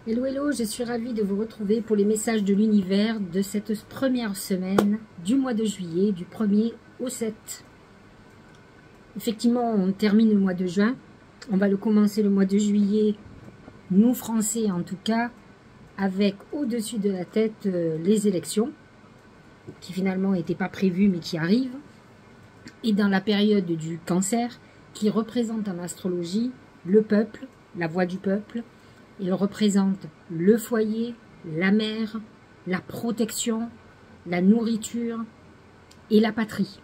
Hello, hello, je suis ravie de vous retrouver pour les messages de l'univers de cette première semaine du mois de juillet, du 1er au 7. Effectivement, on termine le mois de juin. On va le commencer le mois de juillet, nous Français en tout cas, avec au-dessus de la tête les élections, qui finalement n'étaient pas prévues mais qui arrivent. Et dans la période du Cancer, qui représente en astrologie le peuple, la voix du peuple. Il représente le foyer, la mère, la protection, la nourriture et la patrie.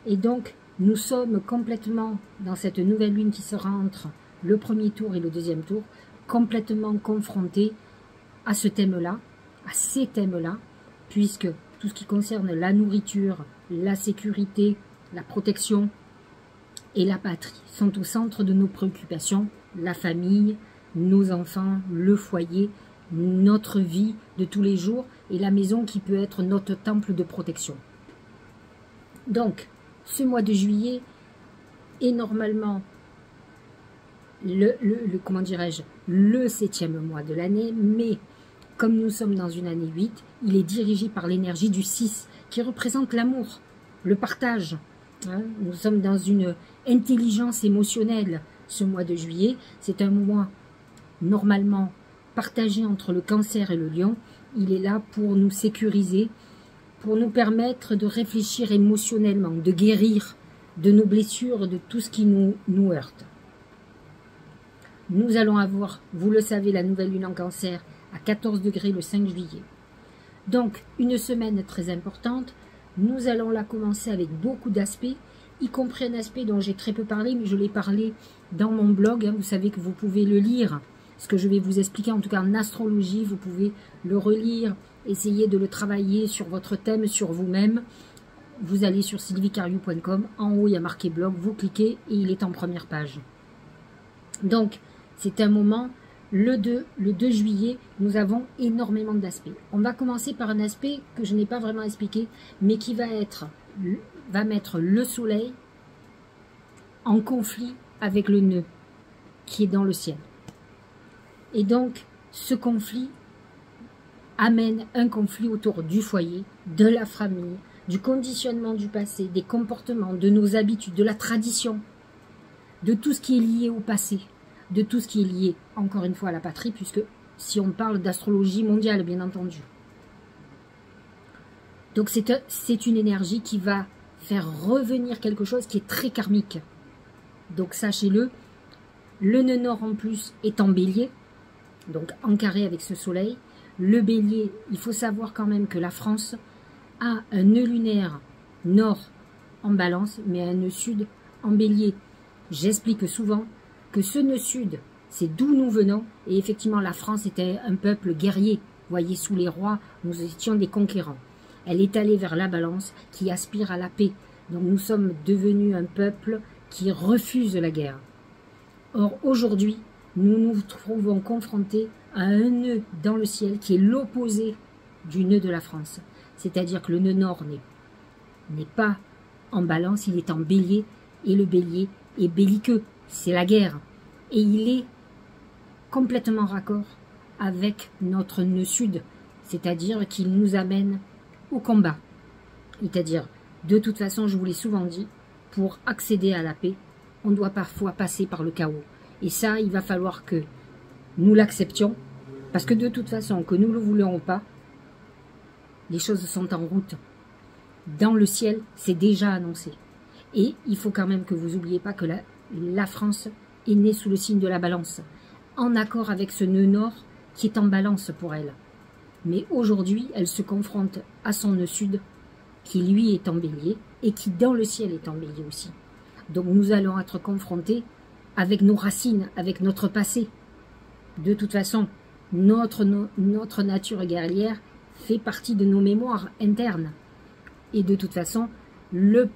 Et donc, nous sommes complètement, dans cette nouvelle lune qui sera entre le premier tour et le deuxième tour, complètement confrontés à ce thème-là, à ces thèmes-là, puisque tout ce qui concerne la nourriture, la sécurité, la protection et la patrie sont au centre de nos préoccupations, la famille, nos enfants, le foyer, notre vie de tous les jours et la maison qui peut être notre temple de protection. Donc, ce mois de juillet est normalement comment dirais-je, le 7e mois de l'année, mais comme nous sommes dans une année 8, il est dirigé par l'énergie du 6 qui représente l'amour, le partage. Nous sommes dans une intelligence émotionnelle ce mois de juillet. C'est un mois normalement partagé entre le Cancer et le Lion. Il est là pour nous sécuriser, pour nous permettre de réfléchir émotionnellement, de guérir de nos blessures, de tout ce qui nous heurte. Nous allons avoir, vous le savez, la nouvelle lune en Cancer à 14 degrés le 5 juillet. Donc, une semaine très importante. Nous allons la commencer avec beaucoup d'aspects, y compris un aspect dont j'ai très peu parlé, mais je l'ai parlé dans mon blog. Vous savez que vous pouvez le lire, ce que je vais vous expliquer, en tout cas en astrologie, vous pouvez le relire, essayer de le travailler sur votre thème, sur vous-même. Vous allez sur sylviecariou.com, en haut il y a marqué blog, vous cliquez et il est en première page. Donc, c'est un moment, le 2 juillet, nous avons énormément d'aspects. On va commencer par un aspect que je n'ai pas vraiment expliqué, mais qui va mettre le soleil en conflit avec le nœud qui est dans le ciel. Et donc, ce conflit amène un conflit autour du foyer, de la famille, du conditionnement du passé, des comportements, de nos habitudes, de la tradition, de tout ce qui est lié au passé, de tout ce qui est lié, encore une fois, à la patrie, puisque si on parle d'astrologie mondiale, bien entendu. Donc c'est une énergie qui va faire revenir quelque chose qui est très karmique. Donc sachez-le, le nœud nord en plus est en bélier, donc en carré avec ce soleil. Le bélier, il faut savoir quand même que la France a un nœud lunaire nord en balance, mais un nœud sud en bélier. J'explique souvent que ce nœud sud, c'est d'où nous venons, et effectivement la France était un peuple guerrier. Vous voyez, sous les rois, nous étions des conquérants. Elle est allée vers la balance qui aspire à la paix. Donc nous sommes devenus un peuple qui refuse la guerre. Or aujourd'hui, nous nous trouvons confrontés à un nœud dans le ciel qui est l'opposé du nœud de la France. C'est-à-dire que le nœud nord n'est pas en balance, il est en bélier, et le bélier est belliqueux, c'est la guerre. Et il est complètement raccord avec notre nœud sud, c'est-à-dire qu'il nous amène au combat. C'est-à-dire, de toute façon, je vous l'ai souvent dit, pour accéder à la paix, on doit parfois passer par le chaos. Et ça, il va falloir que nous l'acceptions, parce que de toute façon, que nous le voulons ou pas, les choses sont en route. Dans le ciel, c'est déjà annoncé. Et il faut quand même que vous n'oubliez pas que la France est née sous le signe de la balance, en accord avec ce nœud nord qui est en balance pour elle. Mais aujourd'hui, elle se confronte à son nœud sud, qui lui est en bélier, et qui dans le ciel est en bélier aussi. Donc nous allons être confrontés avec nos racines, avec notre passé. De toute façon, notre nature guerrière fait partie de nos mémoires internes. Et de toute façon, le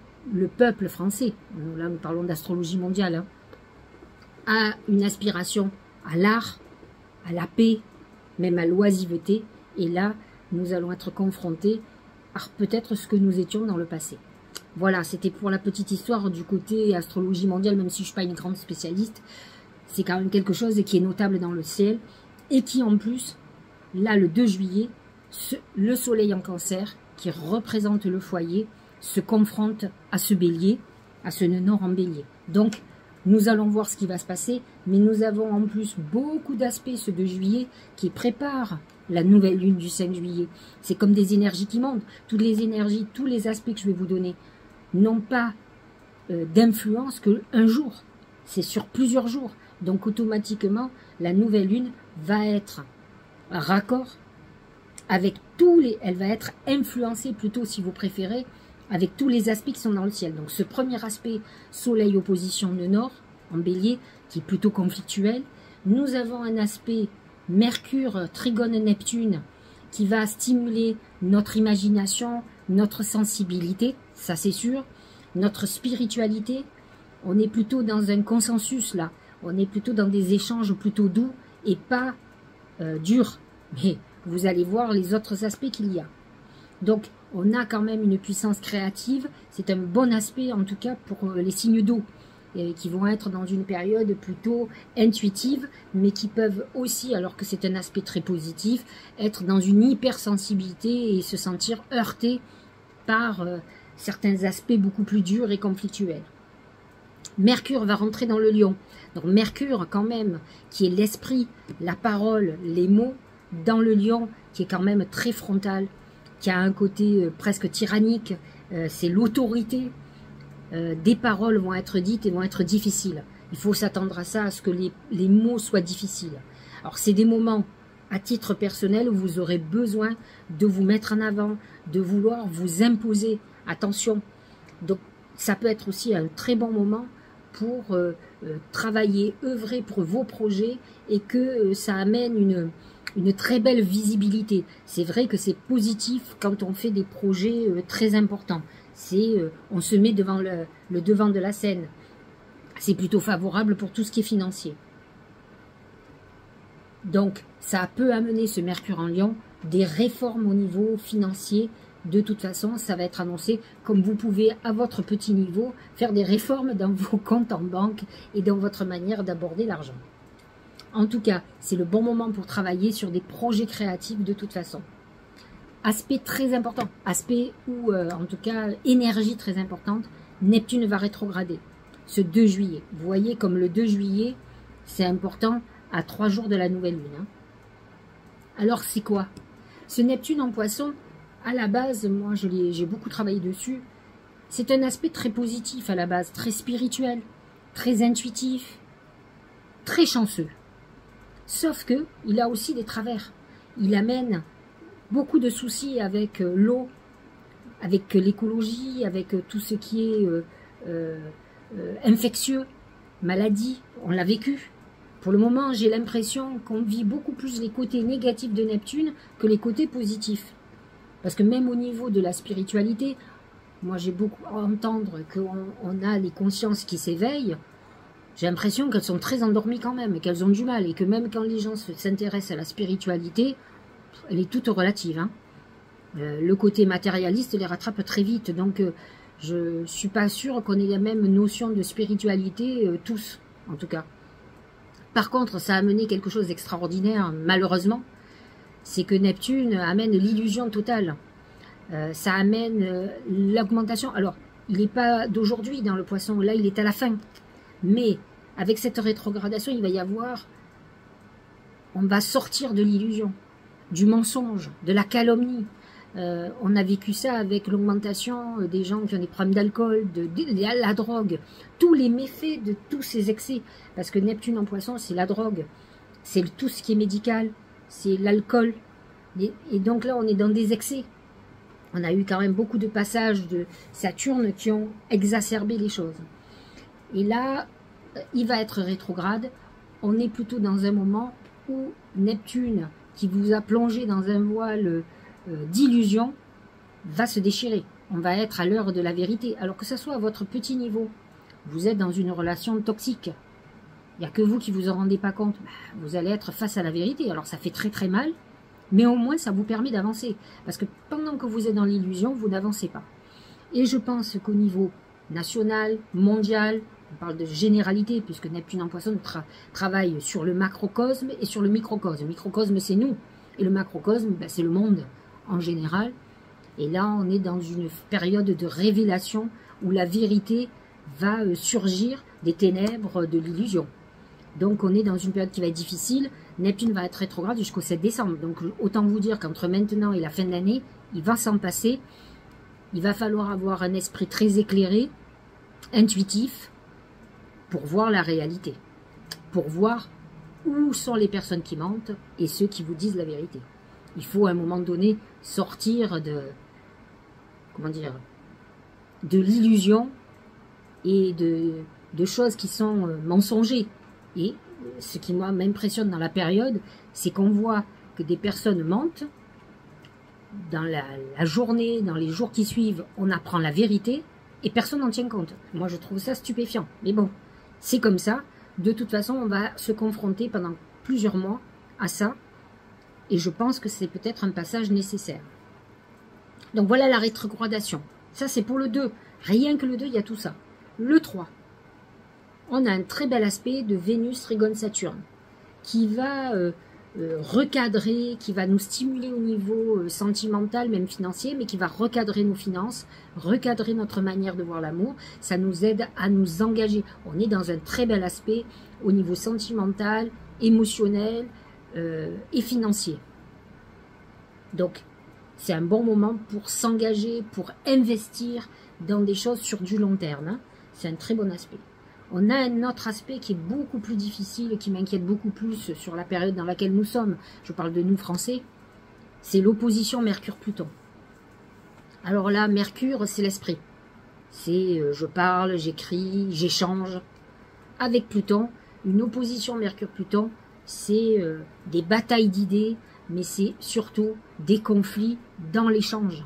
peuple français, là nous parlons d'astrologie mondiale, a une aspiration à l'art, à la paix, même à l'oisiveté. Et là, nous allons être confrontés à peut-être ce que nous étions dans le passé. Voilà, c'était pour la petite histoire du côté astrologie mondiale, même si je ne suis pas une grande spécialiste. C'est quand même quelque chose qui est notable dans le ciel et qui en plus, là le 2 juillet, le soleil en cancer, qui représente le foyer, se confronte à ce bélier, à ce nœud nord en bélier. Donc, nous allons voir ce qui va se passer, mais nous avons en plus beaucoup d'aspects ce 2 juillet qui préparent la nouvelle lune du 5 juillet. C'est comme des énergies qui montent. Toutes les énergies, tous les aspects que je vais vous donner n'ont pas d'influence qu'un jour. C'est sur plusieurs jours. Donc automatiquement, la nouvelle lune va être raccord avec elle va être influencée plutôt, si vous préférez, avec tous les aspects qui sont dans le ciel. Donc ce premier aspect, soleil opposition nœud nord, en bélier, qui est plutôt conflictuel. Nous avons un aspect Mercure, trigone Neptune, qui va stimuler notre imagination, notre sensibilité, ça c'est sûr, notre spiritualité. On est plutôt dans un consensus là, on est plutôt dans des échanges plutôt doux et pas durs. Mais vous allez voir les autres aspects qu'il y a. Donc, on a quand même une puissance créative. C'est un bon aspect, en tout cas, pour les signes d'eau, qui vont être dans une période plutôt intuitive, mais qui peuvent aussi, alors que c'est un aspect très positif, être dans une hypersensibilité et se sentir heurtés par certains aspects beaucoup plus durs et conflictuels. Mercure va rentrer dans le lion. Donc Mercure, quand même, qui est l'esprit, la parole, les mots, dans le lion, qui est quand même très frontal, qui a un côté presque tyrannique, c'est l'autorité. Des paroles vont être dites et vont être difficiles. Il faut s'attendre à ça, à ce que les mots soient difficiles. Alors c'est des moments, à titre personnel, où vous aurez besoin de vous mettre en avant, de vouloir vous imposer. Attention, donc ça peut être aussi un très bon moment pour travailler, œuvrer pour vos projets et que ça amène une très belle visibilité. C'est vrai que c'est positif quand on fait des projets très importants. On se met devant le devant de la scène. C'est plutôt favorable pour tout ce qui est financier. Donc, ça peut amener, ce Mercure en Lion, des réformes au niveau financier. De toute façon, ça va être annoncé comme vous pouvez, à votre petit niveau, faire des réformes dans vos comptes en banque et dans votre manière d'aborder l'argent. En tout cas, c'est le bon moment pour travailler sur des projets créatifs de toute façon. Aspect très important, aspect ou en tout cas énergie très importante, Neptune va rétrograder ce 2 juillet. Vous voyez comme le 2 juillet, c'est important à 3 jours de la nouvelle lune. Hein. Alors c'est quoi? Ce Neptune en Poisson, à la base, moi j'ai beaucoup travaillé dessus, c'est un aspect très positif à la base, très spirituel, très intuitif, très chanceux. Sauf que il a aussi des travers. Il amène beaucoup de soucis avec l'eau, avec l'écologie, avec tout ce qui est infectieux, maladie. On l'a vécu. Pour le moment, j'ai l'impression qu'on vit beaucoup plus les côtés négatifs de Neptune que les côtés positifs. Parce que même au niveau de la spiritualité, moi j'ai beaucoup à entendre qu'on a les consciences qui s'éveillent. J'ai l'impression qu'elles sont très endormies quand même, et qu'elles ont du mal, et que même quand les gens s'intéressent à la spiritualité, elle est toute relative. Hein. Le côté matérialiste les rattrape très vite, donc je suis pas sûre qu'on ait la même notion de spiritualité, tous, en tout cas. Par contre, ça a amené quelque chose d'extraordinaire, malheureusement, c'est que Neptune amène l'illusion totale. Ça amène l'augmentation. Alors, il n'est pas d'aujourd'hui dans le Poisson, là il est à la fin. Mais avec cette rétrogradation, il va y avoir, on va sortir de l'illusion, du mensonge, de la calomnie. On a vécu ça avec l'augmentation des gens qui ont des problèmes d'alcool, de la drogue, tous les méfaits de tous ces excès. Parce que Neptune en Poisson, c'est la drogue, c'est tout ce qui est médical, c'est l'alcool. Et donc là, on est dans des excès. On a eu quand même beaucoup de passages de Saturne qui ont exacerbé les choses. Et là, il va être rétrograde. On est plutôt dans un moment où Neptune, qui vous a plongé dans un voile d'illusion, va se déchirer. On va être à l'heure de la vérité. Alors que ce soit à votre petit niveau, vous êtes dans une relation toxique. Il n'y a que vous qui vous en rendez pas compte. Vous allez être face à la vérité. Alors ça fait très très mal, mais au moins ça vous permet d'avancer. Parce que pendant que vous êtes dans l'illusion, vous n'avancez pas. Et je pense qu'au niveau national, mondial, On parle de généralité, puisque Neptune en Poisson travaille sur le macrocosme et sur le microcosme. Le microcosme, c'est nous. Et le macrocosme, ben, c'est le monde en général. Et là, on est dans une période de révélation où la vérité va surgir des ténèbres de l'illusion. Donc, on est dans une période qui va être difficile. Neptune va être rétrograde jusqu'au 7 décembre. Donc, autant vous dire qu'entre maintenant et la fin de l'année, il va s'en passer. Il va falloir avoir un esprit très éclairé, intuitif, pour voir la réalité. Pour voir où sont les personnes qui mentent et ceux qui vous disent la vérité. Il faut à un moment donné sortir de, comment dire, de l'illusion et de choses qui sont mensongères. Et ce qui moi m'impressionne dans la période, c'est qu'on voit que des personnes mentent. Dans la journée, dans les jours qui suivent, on apprend la vérité et personne n'en tient compte. Moi, je trouve ça stupéfiant. Mais bon, c'est comme ça. De toute façon, on va se confronter pendant plusieurs mois à ça. Et je pense que c'est peut-être un passage nécessaire. Donc voilà la rétrogradation. Ça, c'est pour le 2. Rien que le 2, il y a tout ça. Le 3. On a un très bel aspect de Vénus, Trigone, Saturne qui va recadrer, qui va nous stimuler au niveau sentimental, même financier, mais qui va recadrer nos finances, recadrer notre manière de voir l'amour. Ça nous aide à nous engager. On est dans un très bel aspect au niveau sentimental, émotionnel et financier. Donc, c'est un bon moment pour s'engager, pour investir dans des choses sur du long terme. Hein. C'est un très bon aspect. On a un autre aspect qui est beaucoup plus difficile et qui m'inquiète beaucoup plus sur la période dans laquelle nous sommes. Je parle de nous, Français. C'est l'opposition Mercure-Pluton. Alors là, Mercure, c'est l'esprit. C'est je parle, j'écris, j'échange. Avec Pluton, une opposition Mercure-Pluton, c'est des batailles d'idées, mais c'est surtout des conflits dans l'échange.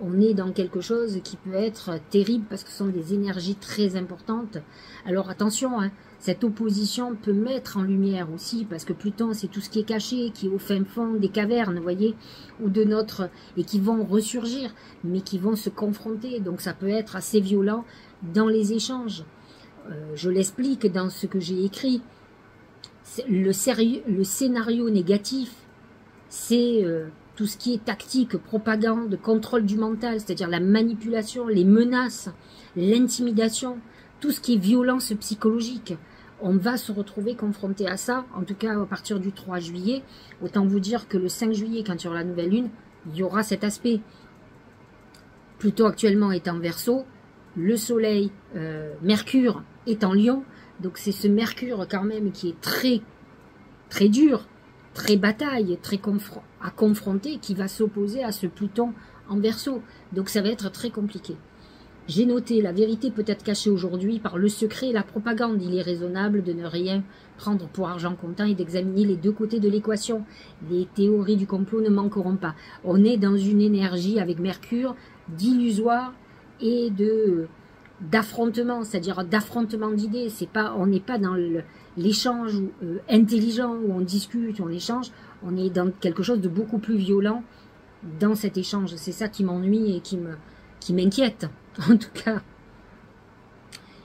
On est dans quelque chose qui peut être terrible parce que ce sont des énergies très importantes. Alors attention, hein, cette opposition peut mettre en lumière aussi, parce que Pluton, c'est tout ce qui est caché, qui est au fin fond des cavernes, vous voyez, ou de notre, et qui vont ressurgir, mais qui vont se confronter. Donc ça peut être assez violent dans les échanges. Je l'explique dans ce que j'ai écrit. Le scénario négatif, c'est tout ce qui est tactique, propagande, contrôle du mental, c'est-à-dire la manipulation, les menaces, l'intimidation, tout ce qui est violence psychologique. On va se retrouver confronté à ça, en tout cas à partir du 3 juillet. Autant vous dire que le 5 juillet, quand il y aura la nouvelle lune, il y aura cet aspect. Pluton actuellement est en Verseau, le soleil, Mercure est en Lion, donc c'est ce Mercure quand même qui est très, très dur, très bataille, très à confronter, qui va s'opposer à ce Pluton en Verseau. Donc ça va être très compliqué. J'ai noté, la vérité peut être cachée aujourd'hui par le secret et la propagande. Il est raisonnable de ne rien prendre pour argent comptant et d'examiner les deux côtés de l'équation. Les théories du complot ne manqueront pas. On est dans une énergie avec Mercure d'illusoire et d'affrontement, c'est-à-dire d'affrontement d'idées. On n'est pas dans l'échange intelligent où on discute, on échange. On est dans quelque chose de beaucoup plus violent dans cet échange. C'est ça qui m'ennuie et qui m'inquiète. En tout cas,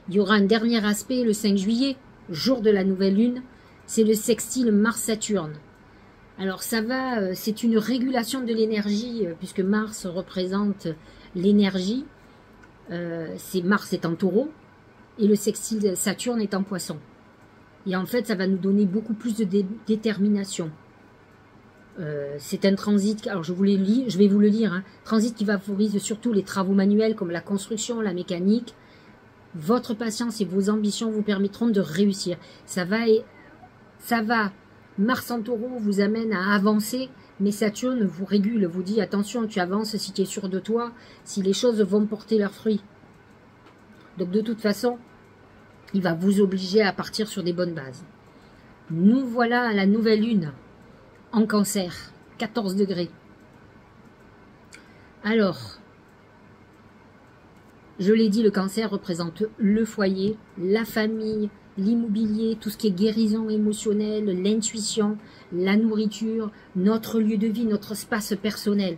il y aura un dernier aspect le 5 juillet, jour de la nouvelle lune, c'est le sextile Mars-Saturne. Alors ça va, c'est une régulation de l'énergie, puisque Mars représente l'énergie, Mars est en Taureau, et le sextile Saturne est en Poisson. Et en fait, ça va nous donner beaucoup plus de détermination. C'est un transit, alors je vais vous le lire, hein, transit qui favorise surtout les travaux manuels comme la construction, la mécanique. Votre patience et vos ambitions vous permettront de réussir. Ça va, Mars en Taureau vous amène à avancer, mais Saturne vous régule, vous dit attention, tu avances si tu es sûr de toi, si les choses vont porter leurs fruits. Donc de toute façon, il va vous obliger à partir sur des bonnes bases. Nous voilà à la nouvelle lune. En Cancer, 14 degrés. Alors, je l'ai dit, le Cancer représente le foyer, la famille, l'immobilier, tout ce qui est guérison émotionnelle, l'intuition, la nourriture, notre lieu de vie, notre espace personnel.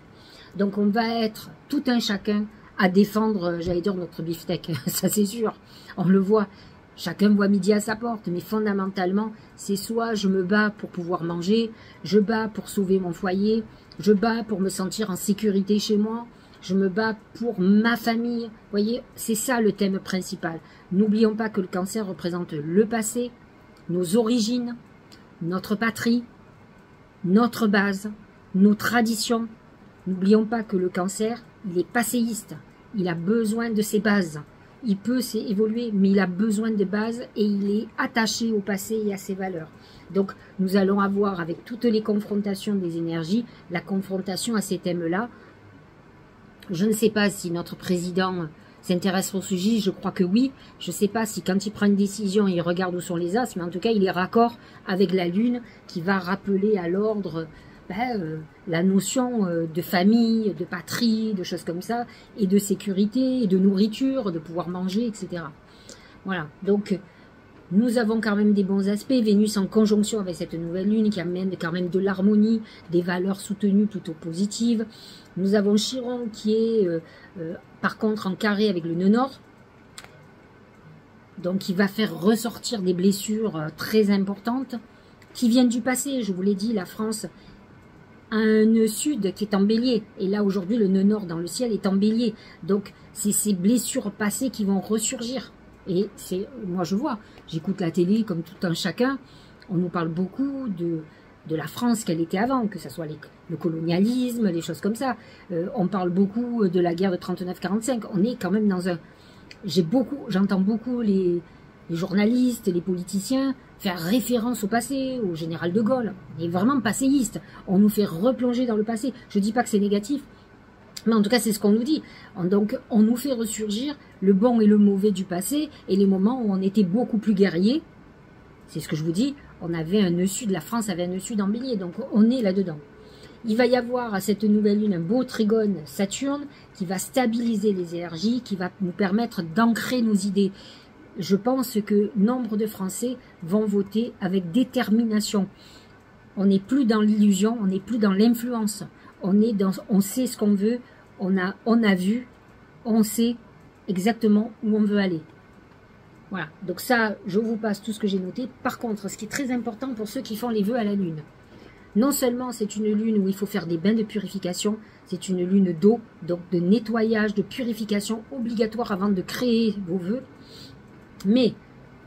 Donc on va être tout un chacun à défendre, j'allais dire, notre beefsteak, ça c'est sûr, on le voit. Chacun voit midi à sa porte, mais fondamentalement, c'est soit je me bats pour pouvoir manger, je bats pour sauver mon foyer, je bats pour me sentir en sécurité chez moi, je me bats pour ma famille. Vous voyez, c'est ça le thème principal. N'oublions pas que le cancer représente le passé, nos origines, notre patrie, notre base, nos traditions. N'oublions pas que le cancer, il est passéiste, il a besoin de ses bases. Il peut évoluer, mais il a besoin de bases et il est attaché au passé et à ses valeurs. Donc, nous allons avoir, avec toutes les confrontations des énergies, la confrontation à ces thèmes-là. Je ne sais pas si notre président s'intéresse au sujet, je crois que oui. Je ne sais pas si quand il prend une décision, il regarde où sont les as, mais en tout cas, il est raccord avec la Lune qui va rappeler à l'ordre la notion de famille, de patrie, de choses comme ça, et de sécurité, et de nourriture, de pouvoir manger, etc. Voilà, donc nous avons quand même des bons aspects. Vénus en conjonction avec cette nouvelle lune qui amène quand même de l'harmonie, des valeurs soutenues plutôt positives. Nous avons Chiron qui est par contre en carré avec le nœud nord, donc il va faire ressortir des blessures très importantes qui viennent du passé. Je vous l'ai dit, la France a un nœud sud qui est en bélier, et là aujourd'hui le nœud nord dans le ciel est en bélier, donc c'est ces blessures passées qui vont ressurgir. Et c'est, moi je vois, j'écoute la télé comme tout un chacun, on nous parle beaucoup de la France qu'elle était avant, que ce soit le colonialisme, les choses comme ça, on parle beaucoup de la guerre de 39-45, on est quand même dans un, j'entends beaucoup les journalistes, les politiciens faire référence au passé, au général de Gaulle. On est vraiment passéiste. On nous fait replonger dans le passé. Je ne dis pas que c'est négatif, mais en tout cas, c'est ce qu'on nous dit. Donc, on nous fait ressurgir le bon et le mauvais du passé et les moments où on était beaucoup plus guerriers. C'est ce que je vous dis. On avait un nœud sud, la France avait un nœud sud en bélier, donc on est là-dedans. Il va y avoir à cette nouvelle lune un beau trigone Saturne qui va stabiliser les énergies, qui va nous permettre d'ancrer nos idées. Je pense que nombre de Français vont voter avec détermination. On n'est plus dans l'illusion, on n'est plus dans l'influence. On sait ce qu'on veut, on a vu, on sait exactement où on veut aller. Voilà, donc ça, je vous passe tout ce que j'ai noté. Par contre, ce qui est très important pour ceux qui font les vœux à la lune, non seulement c'est une lune où il faut faire des bains de purification, c'est une lune d'eau, donc de nettoyage, de purification obligatoire avant de créer vos vœux. Mais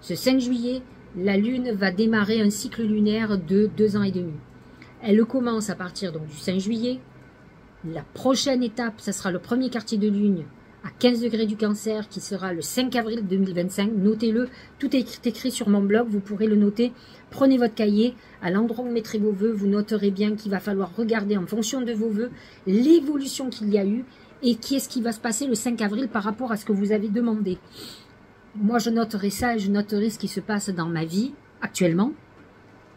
ce 5 juillet, la Lune va démarrer un cycle lunaire de 2 ans et demi. Elle commence à partir donc du 5 juillet. La prochaine étape, ça sera le premier quartier de Lune à 15 degrés du Cancer qui sera le 5 avril 2025. Notez-le, tout est écrit sur mon blog, vous pourrez le noter. Prenez votre cahier, à l'endroit où vous mettrez vos vœux, vous noterez bien qu'il va falloir regarder en fonction de vos vœux l'évolution qu'il y a eu et qu'est-ce qui va se passer le 5 avril par rapport à ce que vous avez demandé. Moi, je noterai ça et je noterai ce qui se passe dans ma vie actuellement,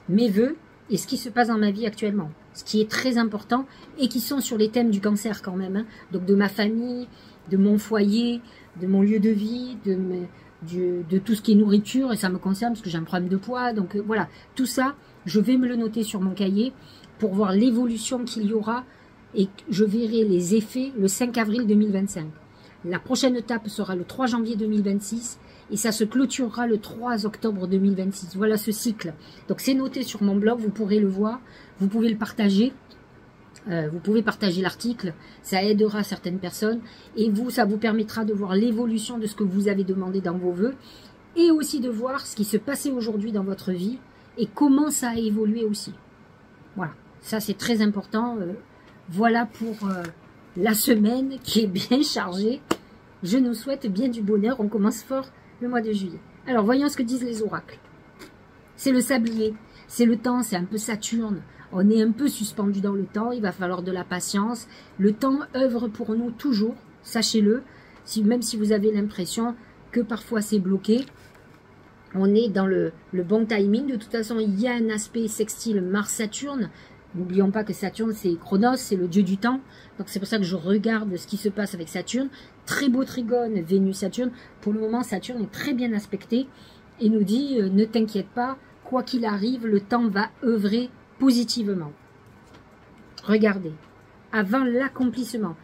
mes vœux et ce qui se passe dans ma vie actuellement. Ce qui est très important et qui sont sur les thèmes du cancer quand même. Hein. Donc de ma famille, de mon foyer, de mon lieu de vie, de tout ce qui est nourriture. Et ça me concerne parce que j'ai un problème de poids. Donc voilà, tout ça, je vais me le noter sur mon cahier pour voir l'évolution qu'il y aura. Et je verrai les effets le 5 avril 2025. La prochaine étape sera le 3 janvier 2026 et ça se clôturera le 3 octobre 2026. Voilà ce cycle. Donc c'est noté sur mon blog, vous pourrez le voir, vous pouvez le partager. Vous pouvez partager l'article, ça aidera certaines personnes et vous, ça vous permettra de voir l'évolution de ce que vous avez demandé dans vos vœux et aussi de voir ce qui se passait aujourd'hui dans votre vie et comment ça a évolué aussi. Voilà, ça c'est très important. Voilà pour la semaine qui est bien chargée. Je nous souhaite bien du bonheur. On commence fort le mois de juillet. Alors, voyons ce que disent les oracles. C'est le sablier. C'est le temps, c'est un peu Saturne. On est un peu suspendu dans le temps. Il va falloir de la patience. Le temps œuvre pour nous toujours. Sachez-le. Même si vous avez l'impression que parfois c'est bloqué, on est dans le bon timing. De toute façon, il y a un aspect sextile Mars-Saturne. N'oublions pas que Saturne, c'est Chronos, c'est le dieu du temps. Donc c'est pour ça que je regarde ce qui se passe avec Saturne. Très beau trigone, Vénus-Saturne. Pour le moment, Saturne est très bien aspecté et nous dit, ne t'inquiète pas, quoi qu'il arrive, le temps va œuvrer positivement. Regardez, avant l'accomplissement,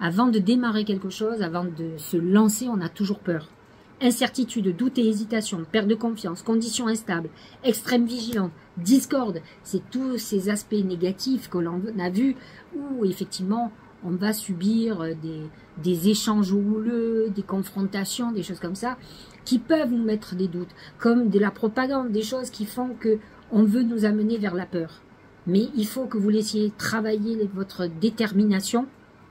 avant de démarrer quelque chose, avant de se lancer, on a toujours peur. Incertitude, doute et hésitation, perte de confiance, conditions instables, extrême vigilance, discorde. C'est tous ces aspects négatifs que l'on a vus où effectivement on va subir des échanges houleux, des confrontations, des choses comme ça, qui peuvent nous mettre des doutes, comme de la propagande, des choses qui font que on veut nous amener vers la peur. Mais il faut que vous laissiez travailler votre détermination,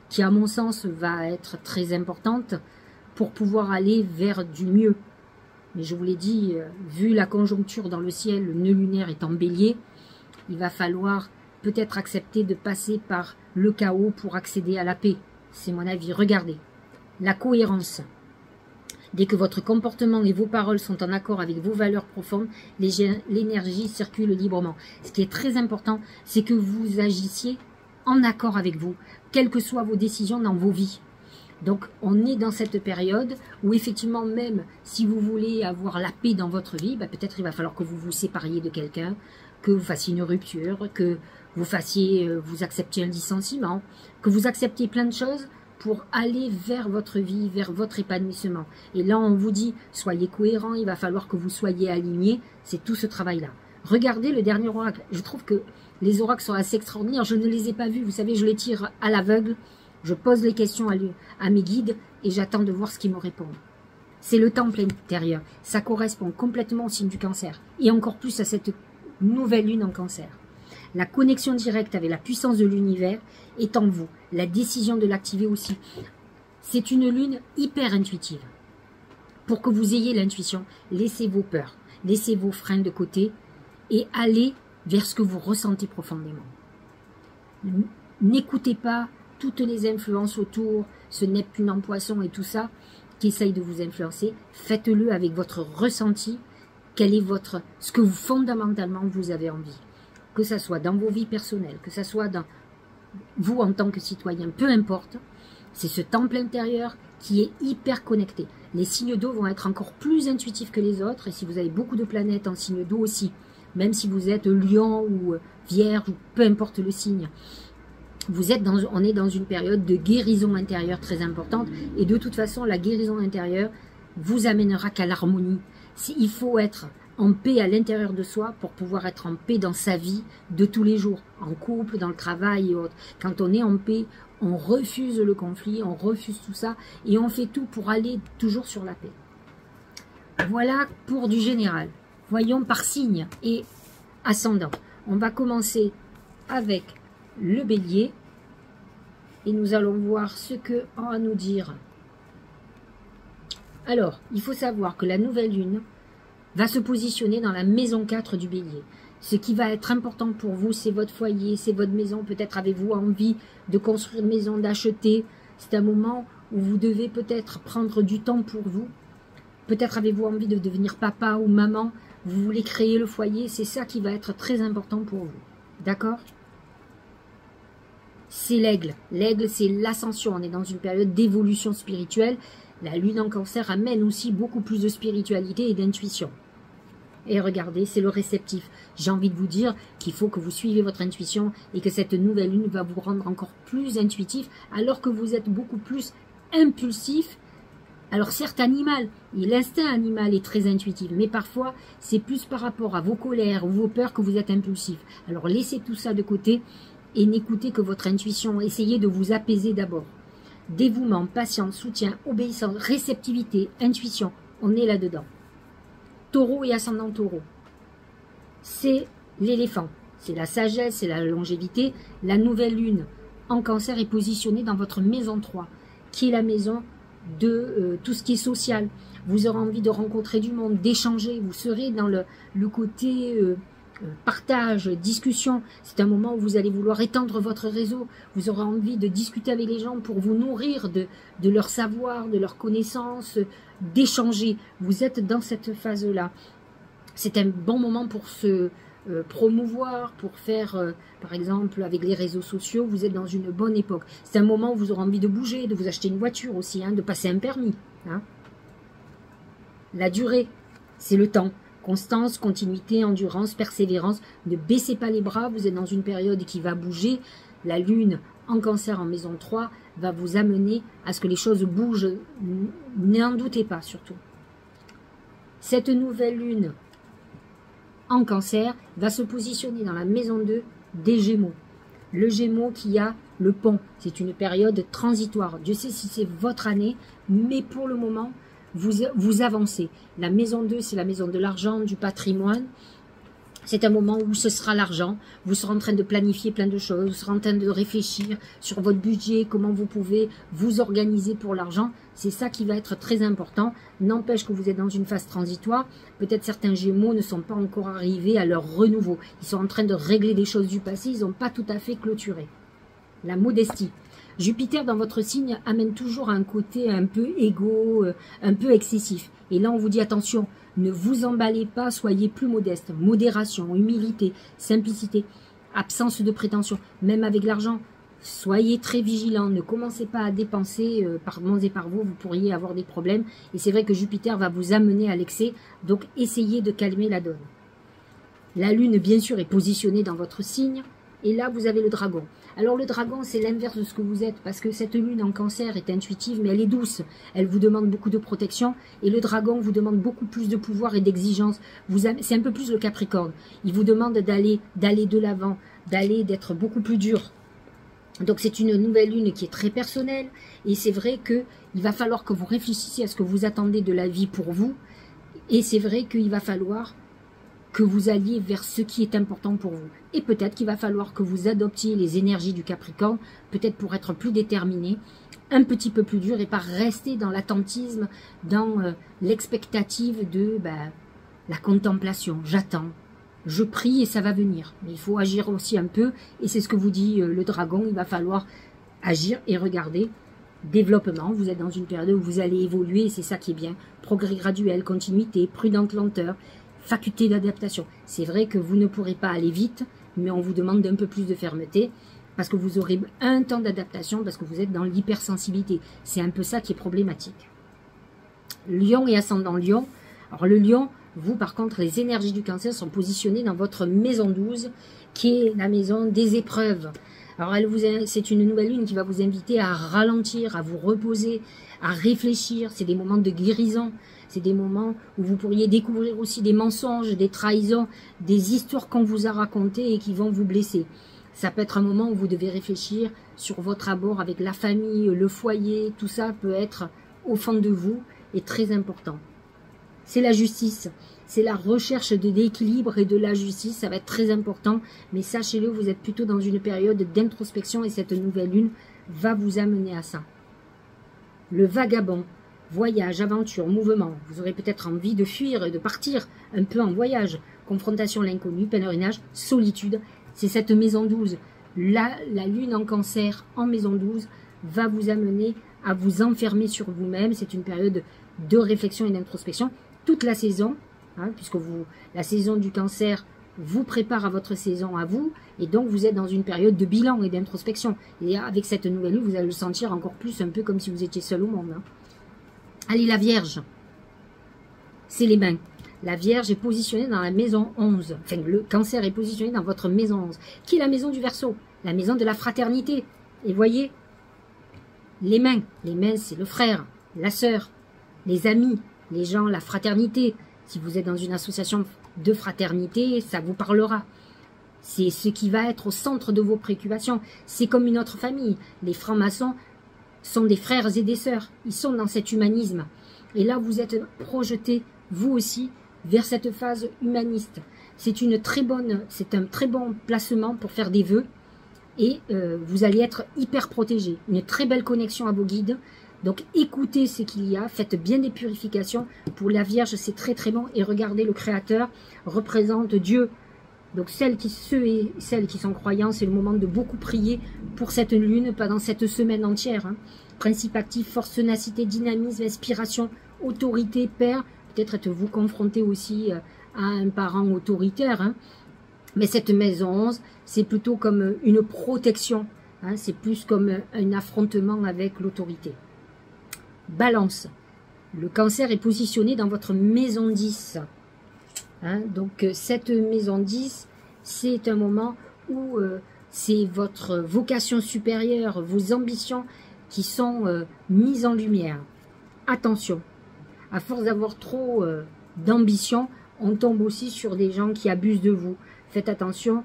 qui à mon sens va être très importante, pour pouvoir aller vers du mieux. Mais je vous l'ai dit, vu la conjoncture dans le ciel, le nœud lunaire est en bélier, il va falloir peut-être accepter de passer par le chaos pour accéder à la paix. C'est mon avis. Regardez, la cohérence. Dès que votre comportement et vos paroles sont en accord avec vos valeurs profondes, l'énergie circule librement. Ce qui est très important, c'est que vous agissiez en accord avec vous, quelles que soient vos décisions dans vos vies. Donc, on est dans cette période où effectivement, même si vous voulez avoir la paix dans votre vie, peut-être il va falloir que vous vous sépariez de quelqu'un, que vous fassiez une rupture, que vous acceptiez un licenciement, que vous acceptiez plein de choses pour aller vers votre vie, vers votre épanouissement. Et là, on vous dit, soyez cohérents, il va falloir que vous soyez alignés. C'est tout ce travail-là. Regardez le dernier oracle. Je trouve que les oracles sont assez extraordinaires. Je ne les ai pas vus. Vous savez, je les tire à l'aveugle. Je pose les questions à mes guides et j'attends de voir ce qu'ils me répondent. C'est le temple intérieur. Ça correspond complètement au signe du cancer. Et encore plus à cette nouvelle lune en cancer. La connexion directe avec la puissance de l'univers est en vous. La décision de l'activer aussi. C'est une lune hyper intuitive. Pour que vous ayez l'intuition, laissez vos peurs, laissez vos freins de côté et allez vers ce que vous ressentez profondément. N'écoutez pas toutes les influences autour, ce Neptune en poisson et tout ça, qui essayent de vous influencer. Faites-le avec votre ressenti. Quel est ce que vous fondamentalement vous avez envie. Que ça soit dans vos vies personnelles, que ça soit dans vous en tant que citoyen, peu importe. C'est ce temple intérieur qui est hyper connecté. Les signes d'eau vont être encore plus intuitifs que les autres. Et si vous avez beaucoup de planètes en signe d'eau aussi, même si vous êtes Lion ou Vierge ou peu importe le signe, on est dans une période de guérison intérieure très importante. Et de toute façon, la guérison intérieure vous amènera qu'à l'harmonie. Il faut être en paix à l'intérieur de soi pour pouvoir être en paix dans sa vie de tous les jours, en couple, dans le travail et autres. Quand on est en paix, on refuse le conflit, on refuse tout ça et on fait tout pour aller toujours sur la paix. Voilà pour du général. Voyons par signe et ascendant. On va commencer avec le bélier et nous allons voir ce que a à nous dire. Alors, il faut savoir que la nouvelle lune va se positionner dans la maison 4 du bélier. Ce qui va être important pour vous, c'est votre foyer, c'est votre maison. Peut-être avez-vous envie de construire une maison, d'acheter. C'est un moment où vous devez peut-être prendre du temps pour vous. Peut-être avez-vous envie de devenir papa ou maman. Vous voulez créer le foyer. C'est ça qui va être très important pour vous. D'accord ? C'est l'aigle. L'aigle, c'est l'ascension. On est dans une période d'évolution spirituelle. La lune en cancer amène aussi beaucoup plus de spiritualité et d'intuition. Et regardez, c'est le réceptif. J'ai envie de vous dire qu'il faut que vous suivez votre intuition et que cette nouvelle lune va vous rendre encore plus intuitif alors que vous êtes beaucoup plus impulsif. Alors certes animal, et l'instinct animal est très intuitif, mais parfois c'est plus par rapport à vos colères ou vos peurs que vous êtes impulsif. Alors laissez tout ça de côté et n'écoutez que votre intuition. Essayez de vous apaiser d'abord. Dévouement, patience, soutien, obéissance, réceptivité, intuition, on est là-dedans. Taureau et ascendant taureau, c'est l'éléphant, c'est la sagesse, c'est la longévité. La nouvelle lune en cancer est positionnée dans votre maison 3, qui est la maison de tout ce qui est social. Vous aurez envie de rencontrer du monde, d'échanger, vous serez dans le côté partage, discussion. C'est un moment où vous allez vouloir étendre votre réseau. Vous aurez envie de discuter avec les gens pour vous nourrir de leur savoir, de leurs connaissances, d'échanger. Vous êtes dans cette phase-là. C'est un bon moment pour se promouvoir, pour faire, par exemple, avec les réseaux sociaux. Vous êtes dans une bonne époque. C'est un moment où vous aurez envie de bouger, de vous acheter une voiture aussi, de passer un permis. La durée, c'est le temps. Constance, continuité, endurance, persévérance. Ne baissez pas les bras, vous êtes dans une période qui va bouger. La lune en cancer en maison 3 va vous amener à ce que les choses bougent. N'en doutez pas surtout. Cette nouvelle lune en Cancer va se positionner dans la maison 2 des Gémeaux. Le Gémeaux qui a le pont, c'est une période transitoire. Dieu sait si c'est votre année, mais pour le moment, vous avancez. La maison 2, c'est la maison de l'argent, du patrimoine. C'est un moment où ce sera l'argent. Vous serez en train de planifier plein de choses. Vous serez en train de réfléchir sur votre budget, comment vous pouvez vous organiser pour l'argent. C'est ça qui va être très important. N'empêche que vous êtes dans une phase transitoire. Peut-être certains Gémeaux ne sont pas encore arrivés à leur renouveau. Ils sont en train de régler des choses du passé. Ils n'ont pas tout à fait clôturé. La modestie. Jupiter dans votre signe amène toujours un côté un peu égo, un peu excessif. Et là, on vous dit attention, ne vous emballez pas, soyez plus modeste. Modération, humilité, simplicité, absence de prétention. Même avec l'argent, soyez très vigilants. Ne commencez pas à dépenser par mons et par vous, vous pourriez avoir des problèmes. Et c'est vrai que Jupiter va vous amener à l'excès, donc essayez de calmer la donne. La Lune, bien sûr, est positionnée dans votre signe. Et là, vous avez le dragon. Alors le dragon, c'est l'inverse de ce que vous êtes, parce que cette lune en Cancer est intuitive, mais elle est douce. Elle vous demande beaucoup de protection, et le dragon vous demande beaucoup plus de pouvoir et d'exigence. C'est un peu plus le Capricorne. Il vous demande d'aller de l'avant, d'être beaucoup plus dur. Donc c'est une nouvelle lune qui est très personnelle, et c'est vrai qu'il va falloir que vous réfléchissiez à ce que vous attendez de la vie pour vous, et c'est vrai qu'il va falloir que vous alliez vers ce qui est important pour vous. Et peut-être qu'il va falloir que vous adoptiez les énergies du Capricorne, peut-être pour être plus déterminé, un petit peu plus dur, et pas rester dans l'attentisme, dans l'expectative de la contemplation. J'attends, je prie et ça va venir. Mais il faut agir aussi un peu, et c'est ce que vous dit le dragon, il va falloir agir et regarder. Développement, vous êtes dans une période où vous allez évoluer, et c'est ça qui est bien. Progrès graduel, continuité, prudente lenteur, faculté d'adaptation. C'est vrai que vous ne pourrez pas aller vite, mais on vous demande d'un peu plus de fermeté, parce que vous aurez un temps d'adaptation, parce que vous êtes dans l'hypersensibilité. C'est un peu ça qui est problématique. Lion et ascendant Lion. Alors le Lion, vous par contre, les énergies du Cancer sont positionnées dans votre maison 12, qui est la maison des épreuves. Alors c'est une nouvelle lune qui va vous inviter à ralentir, à vous reposer, à réfléchir. C'est des moments de guérison. C'est des moments où vous pourriez découvrir aussi des mensonges, des trahisons, des histoires qu'on vous a racontées et qui vont vous blesser. Ça peut être un moment où vous devez réfléchir sur votre abord avec la famille, le foyer, tout ça peut être au fond de vous et très important. C'est la justice, c'est la recherche de l'équilibre et de la justice, ça va être très important, mais sachez-le, vous êtes plutôt dans une période d'introspection et cette nouvelle lune va vous amener à ça. Le vagabond. Voyage, aventure, mouvement. Vous aurez peut-être envie de fuir et de partir un peu en voyage. Confrontation à l'inconnu, pèlerinage, solitude. C'est cette maison 12. La lune en Cancer, en maison 12, va vous amener à vous enfermer sur vous-même. C'est une période de réflexion et d'introspection. Toute la saison, puisque la saison du Cancer vous prépare à votre saison à vous. Et donc, vous êtes dans une période de bilan et d'introspection. Et avec cette nouvelle lune, vous allez le sentir encore plus, un peu comme si vous étiez seul au monde. Allez, la Vierge, c'est les mains. La Vierge est positionnée dans la maison 11. Enfin, le Cancer est positionné dans votre maison 11, qui est la maison du Verseau, la maison de la fraternité. Et voyez, les mains, c'est le frère, la sœur, les amis, les gens, la fraternité. Si vous êtes dans une association de fraternité, ça vous parlera. C'est ce qui va être au centre de vos préoccupations. C'est comme une autre famille. Les francs-maçons sont des frères et des sœurs. Ils sont dans cet humanisme. Et là, vous êtes projetés, vous aussi, vers cette phase humaniste. C'est un très bon placement pour faire des vœux. Et vous allez être hyper protégés. Une très belle connexion à vos guides. Donc, écoutez ce qu'il y a. Faites bien des purifications. Pour la Vierge, c'est très très bon. Et regardez, le Créateur représente Dieu. Donc ceux et celles qui sont croyants, c'est le moment de beaucoup prier pour cette lune pendant cette semaine entière. Principe actif, force, ténacité, dynamisme, inspiration, autorité, père. Peut-être êtes-vous confronté aussi à un parent autoritaire. Mais cette maison 11, c'est plutôt comme une protection. C'est plus comme un affrontement avec l'autorité. Balance. Le Cancer est positionné dans votre maison 10. Donc cette maison 10, c'est un moment où c'est votre vocation supérieure, vos ambitions qui sont mises en lumière. Attention, à force d'avoir trop d'ambition, on tombe aussi sur des gens qui abusent de vous. Faites attention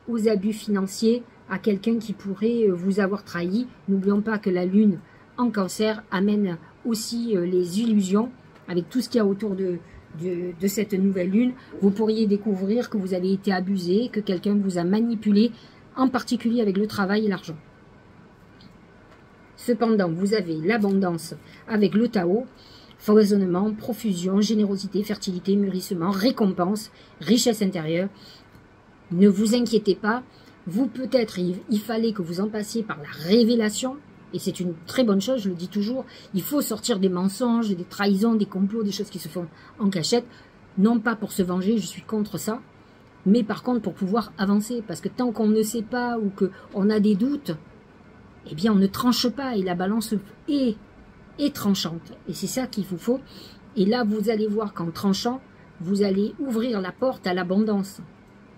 aux abus financiers, à quelqu'un qui pourrait vous avoir trahi. N'oublions pas que la lune en cancer amène aussi les illusions avec tout ce qu'il y a autour de cette nouvelle lune. Vous pourriez découvrir que vous avez été abusé, que quelqu'un vous a manipulé, en particulier avec le travail et l'argent. Cependant, vous avez l'abondance avec le Tao, foisonnement, profusion, générosité, fertilité, mûrissement, récompense, richesse intérieure. Ne vous inquiétez pas, vous peut-être, il fallait que vous en passiez par la révélation, et c'est une très bonne chose, je le dis toujours, il faut sortir des mensonges, des trahisons, des complots, des choses qui se font en cachette, non pas pour se venger, je suis contre ça, mais par contre pour pouvoir avancer, parce que tant qu'on ne sait pas ou qu'on a des doutes, eh bien on ne tranche pas, et la balance est tranchante, et c'est ça qu'il vous faut, et là vous allez voir qu'en tranchant, vous allez ouvrir la porte à l'abondance,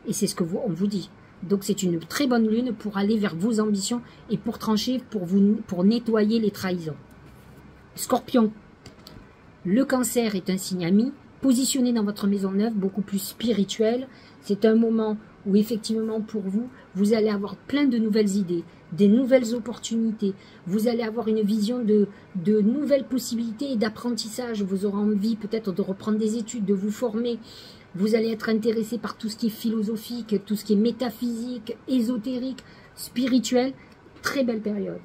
et c'est ce que on vous dit. Donc c'est une très bonne lune pour aller vers vos ambitions et pour trancher, pour nettoyer les trahisons. Scorpion, le cancer est un signe ami, positionné dans votre maison neuve, beaucoup plus spirituel. C'est un moment où effectivement pour vous, vous allez avoir plein de nouvelles idées, des nouvelles opportunités. Vous allez avoir une vision de nouvelles possibilités et d'apprentissage. Vous aurez envie peut-être de reprendre des études, de vous former. Vous allez être intéressé par tout ce qui est philosophique, tout ce qui est métaphysique, ésotérique, spirituel. Très belle période.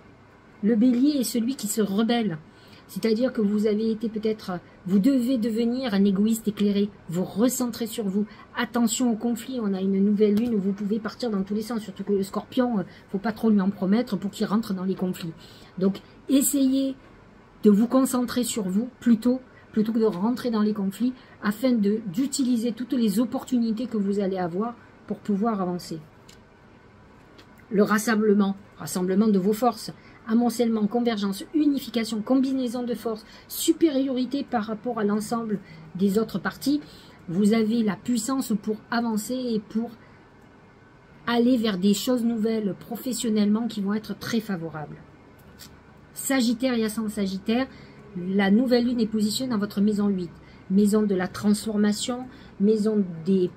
Le bélier est celui qui se rebelle. C'est-à-dire que vous avez été peut-être, vous devez devenir un égoïste éclairé. Vous recentrez sur vous. Attention au conflit. On a une nouvelle lune où vous pouvez partir dans tous les sens. Surtout que le scorpion, faut pas trop lui en promettre pour qu'il rentre dans les conflits. Donc, essayez de vous concentrer sur vous plutôt que de rentrer dans les conflits, afin d'utiliser toutes les opportunités que vous allez avoir pour pouvoir avancer. Le rassemblement de vos forces, amoncellement, convergence, unification, combinaison de forces, supériorité par rapport à l'ensemble des autres parties, vous avez la puissance pour avancer et pour aller vers des choses nouvelles professionnellement qui vont être très favorables. Sagittaire et ascendant Sagittaire, la nouvelle lune est positionnée dans votre maison 8. Maison de la transformation, maison des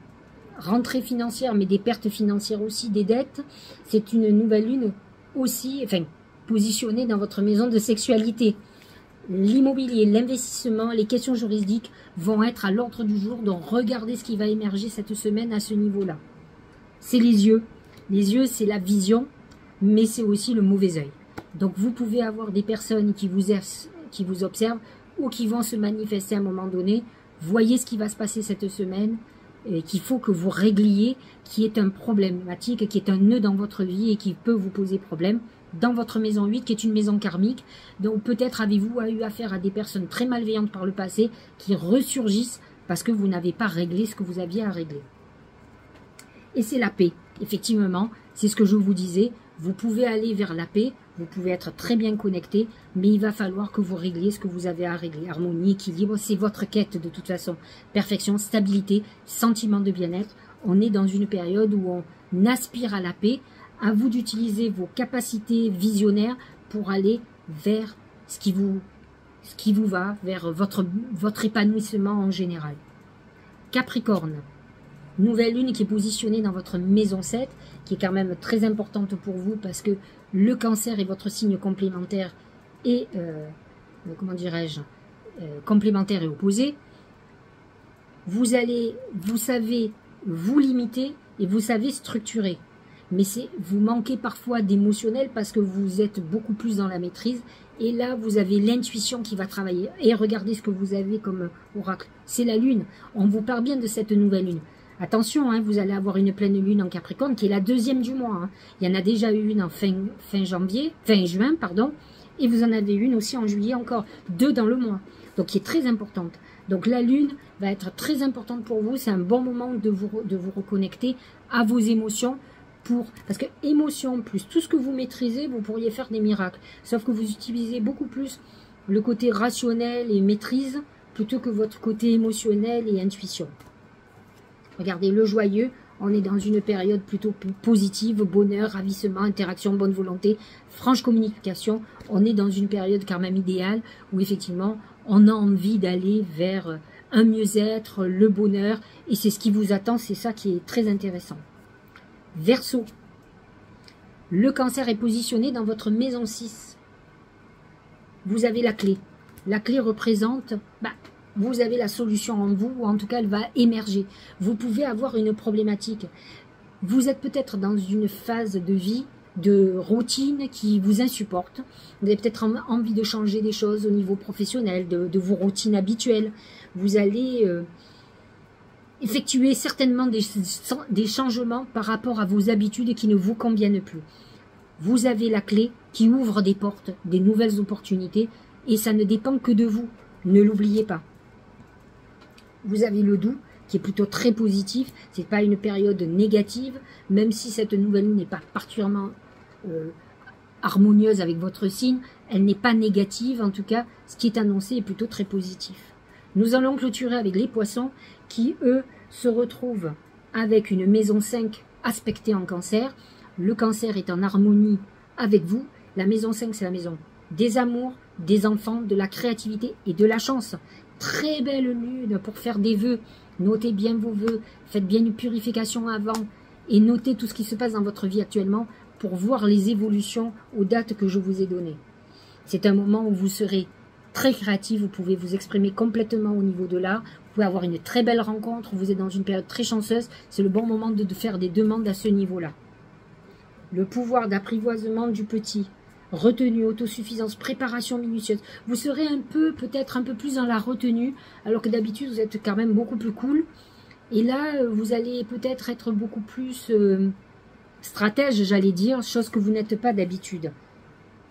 rentrées financières, mais des pertes financières aussi, des dettes. C'est une nouvelle lune aussi, enfin, positionnée dans votre maison de sexualité. L'immobilier, l'investissement, les questions juridiques vont être à l'ordre du jour. Donc, regardez ce qui va émerger cette semaine à ce niveau-là. C'est les yeux. Les yeux, c'est la vision, mais c'est aussi le mauvais œil. Donc, vous pouvez avoir des personnes qui vous observent ou qui vont se manifester à un moment donné. Voyez ce qui va se passer cette semaine, qu'il faut que vous régliez, qui est un problématique, qui est un nœud dans votre vie et qui peut vous poser problème dans votre maison 8, qui est une maison karmique. Donc peut-être avez-vous eu affaire à des personnes très malveillantes par le passé qui ressurgissent parce que vous n'avez pas réglé ce que vous aviez à régler. Et c'est la paix. Effectivement, c'est ce que je vous disais, vous pouvez aller vers la paix, vous pouvez être très bien connecté, mais il va falloir que vous régliez ce que vous avez à régler. Harmonie, équilibre, c'est votre quête de toute façon. Perfection, stabilité, sentiment de bien-être. On est dans une période où on aspire à la paix. À vous d'utiliser vos capacités visionnaires pour aller vers ce qui vous va, vers votre épanouissement en général. Capricorne. Nouvelle lune qui est positionnée dans votre maison 7, qui est quand même très importante pour vous parce que le cancer est votre signe complémentaire et, comment dirais-je, complémentaire et opposé. Vous savez vous limiter et vous savez structurer. Mais vous manquez parfois d'émotionnel parce que vous êtes beaucoup plus dans la maîtrise. Et là, vous avez l'intuition qui va travailler. Et regardez ce que vous avez comme oracle. C'est la lune. On vous parle bien de cette nouvelle lune. Attention, hein, vous allez avoir une pleine lune en Capricorne qui est la deuxième du mois. Hein. Il y en a déjà eu une en fin juin, pardon, et vous en avez une aussi en juillet encore, 2 dans le mois, donc qui est très importante. Donc la lune va être très importante pour vous, c'est un bon moment de vous reconnecter à vos émotions, parce que émotion plus tout ce que vous maîtrisez, vous pourriez faire des miracles, sauf que vous utilisez beaucoup plus le côté rationnel et maîtrise, plutôt que votre côté émotionnel et intuition. Regardez, le joyeux, on est dans une période plutôt positive, bonheur, ravissement, interaction, bonne volonté, franche communication. On est dans une période quand même idéale où effectivement, on a envie d'aller vers un mieux-être, le bonheur, et c'est ce qui vous attend, c'est ça qui est très intéressant. Verseau, le cancer est positionné dans votre maison 6. Vous avez la clé. La clé représente, vous avez la solution en vous, ou en tout cas elle va émerger. Vous pouvez avoir une problématique. Vous êtes peut-être dans une phase de vie, de routine qui vous insupporte. Vous avez peut-être envie de changer des choses au niveau professionnel, de vos routines habituelles. Vous allez effectuer certainement des changements par rapport à vos habitudes qui ne vous conviennent plus. Vous avez la clé qui ouvre des portes, des nouvelles opportunités, et ça ne dépend que de vous. Ne l'oubliez pas. Vous avez le doux, qui est plutôt très positif. Ce n'est pas une période négative, même si cette nouvelle lune n'est pas particulièrement harmonieuse avec votre signe. Elle n'est pas négative, en tout cas, ce qui est annoncé est plutôt très positif. Nous allons clôturer avec les poissons, qui, eux, se retrouvent avec une maison 5 aspectée en cancer. Le cancer est en harmonie avec vous. La maison 5, c'est la maison des amours, des enfants, de la créativité et de la chance. Très belle lune pour faire des vœux. Notez bien vos vœux, faites bien une purification avant et notez tout ce qui se passe dans votre vie actuellement pour voir les évolutions aux dates que je vous ai données. C'est un moment où vous serez très créatif, vous pouvez vous exprimer complètement au niveau de l'art, vous pouvez avoir une très belle rencontre, vous êtes dans une période très chanceuse, c'est le bon moment de faire des demandes à ce niveau-là. Le pouvoir d'apprivoisement du petit, retenue, autosuffisance, préparation minutieuse. Vous serez peut-être un peu plus dans la retenue, alors que d'habitude vous êtes quand même beaucoup plus cool. Et là, vous allez peut-être être beaucoup plus stratège, j'allais dire, chose que vous n'êtes pas d'habitude.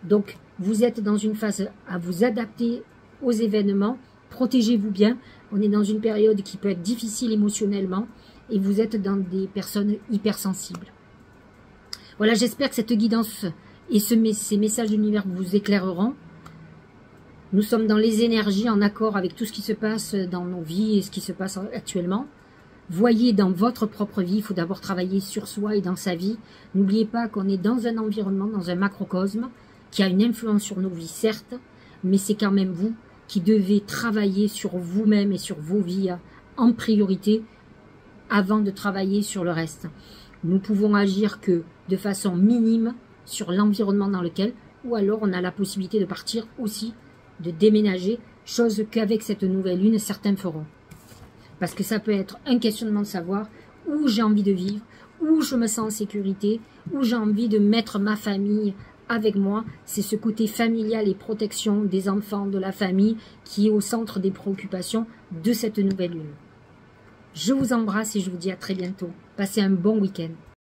Donc, vous êtes dans une phase à vous adapter aux événements. Protégez-vous bien. On est dans une période qui peut être difficile émotionnellement et vous êtes dans des personnes hypersensibles. Voilà, j'espère que cette guidance et ces messages de l'univers vous éclaireront. Nous sommes dans les énergies en accord avec tout ce qui se passe dans nos vies et ce qui se passe actuellement. Voyez dans votre propre vie, il faut d'abord travailler sur soi et dans sa vie. N'oubliez pas qu'on est dans un environnement, dans un macrocosme, qui a une influence sur nos vies, certes, mais c'est quand même vous qui devez travailler sur vous-même et sur vos vies en priorité avant de travailler sur le reste. Nous pouvons agir que de façon minime sur l'environnement dans lequel, ou alors on a la possibilité de partir aussi, de déménager, chose qu'avec cette nouvelle lune, certains feront. Parce que ça peut être un questionnement de savoir où j'ai envie de vivre, où je me sens en sécurité, où j'ai envie de mettre ma famille avec moi. C'est ce côté familial et protection des enfants, de la famille, qui est au centre des préoccupations de cette nouvelle lune. Je vous embrasse et je vous dis à très bientôt. Passez un bon week-end.